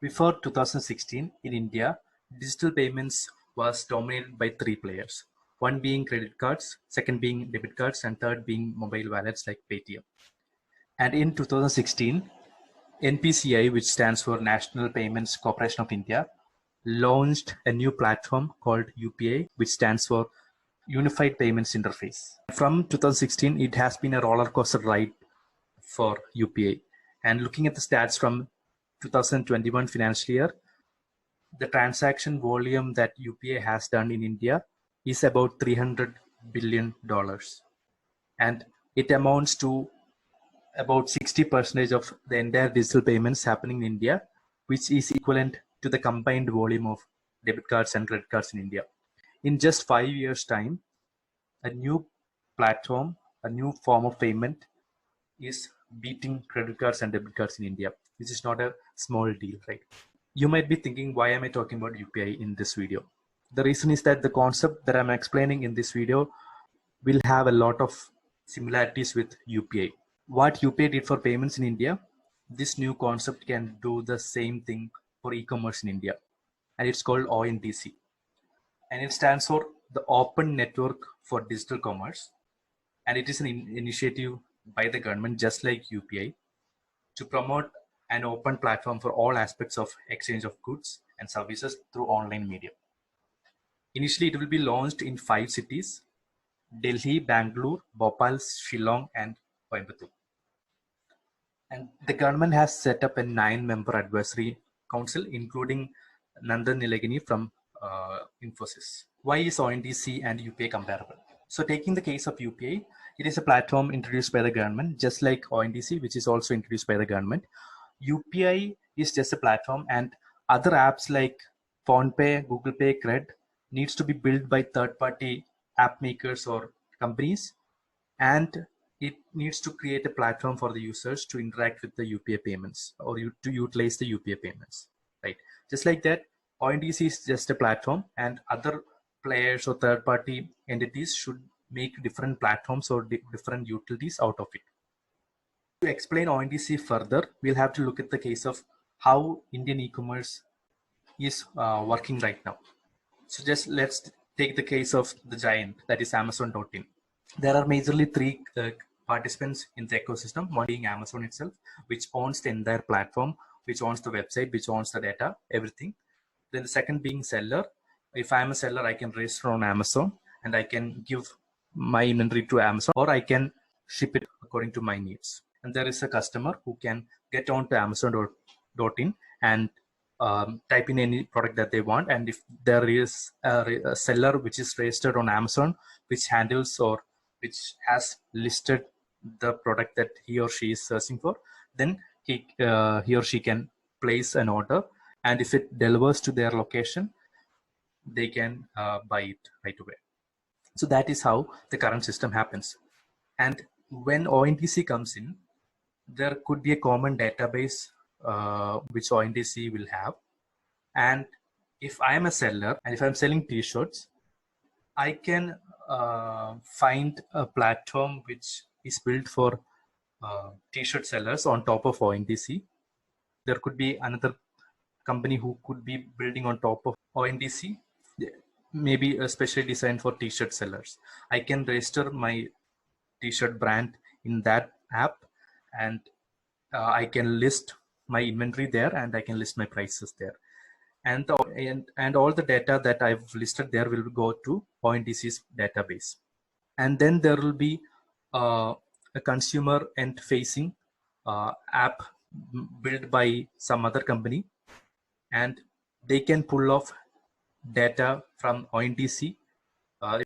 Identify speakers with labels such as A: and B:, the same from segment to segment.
A: Before 2016 in India, digital payments was dominated by three players. One being credit cards, second being debit cards, and third being mobile wallets like Paytm. And in 2016, NPCI, which stands for National Payments Corporation of India, launched a new platform called UPI, which stands for Unified Payments Interface. From 2016, it has been a roller coaster ride for UPI. And looking at the stats from 2021 financial year, the transaction volume that UPI has done in India is about $300 billion. And it amounts to about 60% of the entire digital payments happening in India, which is equivalent to the combined volume of debit cards and credit cards in India. In just 5 years' time, a new platform, a new form of payment is beating credit cards and debit cards in India, which is not a small deal, right? You might be thinking, why am I talking about UPI in this video? The reason is that the concept that I'm explaining in this video will have a lot of similarities with UPI. What UPI did for payments in India, this new concept can do the same thing for e-commerce in India, and it's called ONDC. And it stands for the Open Network for Digital Commerce, and it is an initiative by the government, just like UPI, to promote an open platform for all aspects of exchange of goods and services through online media. Initially, it will be launched in 5 cities: Delhi, Bangalore, Bhopal, Shillong, and Coimbatore. And the government has set up a 9-member advisory council, including Nandan Nilekani from Infosys. Why is ONDC and UPI comparable? So taking the case of UPI, it is a platform introduced by the government, just like ONDC, which is also introduced by the government. UPI is just a platform, and other apps like PhonePe, Google Pay, Cred needs to be built by third-party app makers or companies, and it needs to create a platform for the users to interact with the UPI payments or to utilize the UPI payments, right? Just like that, ONDC is just a platform, and other players or third-party entities should make different platforms or different utilities out of it. To explain ONDC further, we'll have to look at the case of how Indian e-commerce is working right now. So just let's take the case of the giant, that is Amazon.in. There are majorly 3 participants in the ecosystem, one being Amazon itself, which owns the entire platform, which owns the website, which owns the data, everything. Then the second being seller. If I'm a seller, I can register on Amazon and I can give my inventory to Amazon, or I can ship it according to my needs. And there is a customer who can get on to Amazon.in and type in any product that they want. And if there is a seller which is registered on Amazon, which handles or which has listed the product that he or she is searching for, then he or she can place an order, and if it delivers to their location, they can buy it right away. So that is how the current system happens. And when ONDC comes in, there could be a common database which ONDC will have. And if I am a seller and if I'm selling t-shirts, I can find a platform which is built for t-shirt sellers on top of ONDC. There could be another company who could be building on top of ONDC, maybe especially designed for t-shirt sellers. I can register my t-shirt brand in that app, and I can list my inventory there, and I can list my prices there. And all the data that I've listed there will go to ONDC's database. And then there will be a consumer end facing app built by some other company, and they can pull off data from ONDC.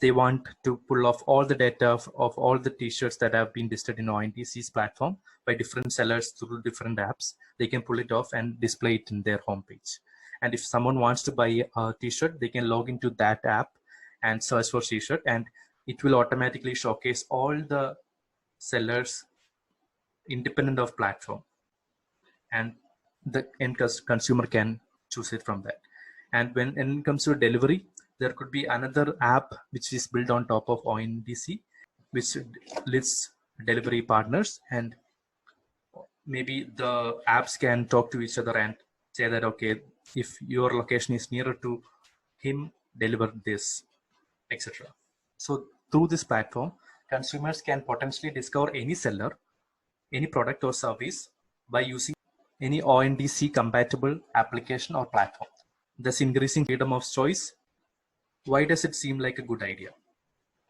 A: They want to pull off all the data of all the t-shirts that have been listed in ONDC's platform by different sellers through different apps. They can pull it off and display it in their homepage. And if someone wants to buy a t-shirt, they can log into that app and search for t-shirt, and it will automatically showcase all the sellers independent of platform, and the end consumer can choose it from that. And when it comes to delivery, there could be another app which is built on top of ONDC, which lists delivery partners, and maybe the apps can talk to each other and say that, okay, if your location is nearer to him, deliver this, etc. So through this platform, consumers can potentially discover any seller, any product or service by using any ONDC compatible application or platform, thus increasing freedom of choice. Why does it seem like a good idea?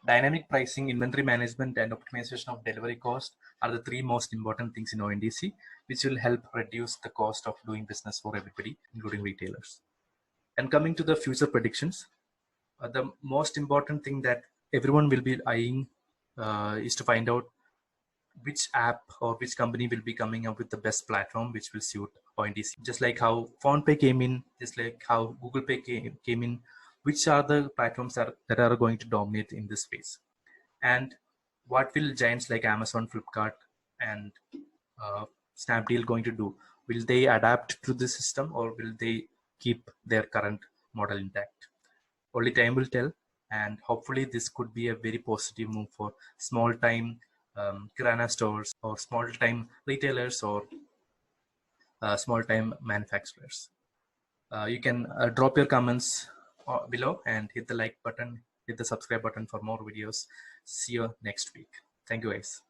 A: Dynamic pricing, inventory management, and optimization of delivery cost are the three most important things in ONDC, which will help reduce the cost of doing business for everybody, including retailers. And coming to the future predictions, the most important thing that everyone will be eyeing is to find out which app or which company will be coming up with the best platform which will suit ONDC. Just like how PhonePe came in, just like how Google Pay came in, which are the platforms that are going to dominate in this space? And what will giants like Amazon, Flipkart, and uh, Snapdeal going to do? Will they adapt to the system or will they keep their current model intact? Only time will tell, and hopefully this could be a very positive move for small time kirana stores or small time retailers or small time manufacturers. You can drop your comments below and hit the like button, hit the subscribe button for more videos. See you next week. Thank you guys.